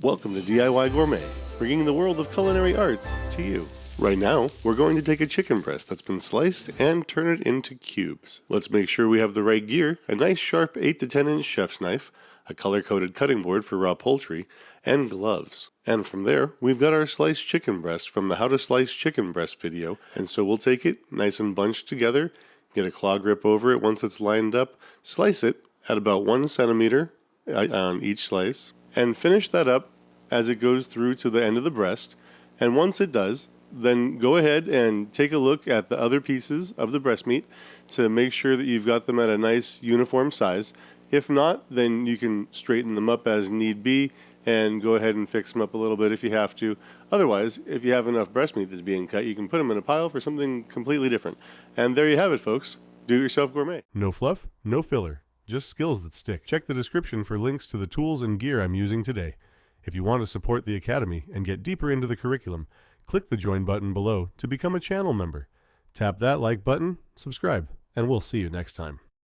Welcome to DIY Gourmet, bringing the world of culinary arts to you. Right now, we're going to take a chicken breast that's been sliced and turn it into cubes. Let's make sure we have the right gear, a nice sharp 8 to 10 inch chef's knife, a color-coded cutting board for raw poultry, and gloves. And from there, we've got our sliced chicken breast from the How to Slice Chicken Breast video, and so we'll take it nice and bunched together, get a claw grip over it once it's lined up, slice it at about 1 centimeter on each slice, and finish that up as it goes through to the end of the breast. And once it does, then go ahead and take a look at the other pieces of the breast meat to make sure that you've got them at a nice uniform size. If not, then you can straighten them up as need be and go ahead and fix them up a little bit if you have to. Otherwise, if you have enough breast meat that's being cut, you can put them in a pile for something completely different. And there you have it, folks. Do-it-yourself gourmet. No fluff, no filler, just skills that stick. Check the description for links to the tools and gear I'm using today. If you want to support the Academy and get deeper into the curriculum, click the join button below to become a channel member. Tap that like button, subscribe, and we'll see you next time.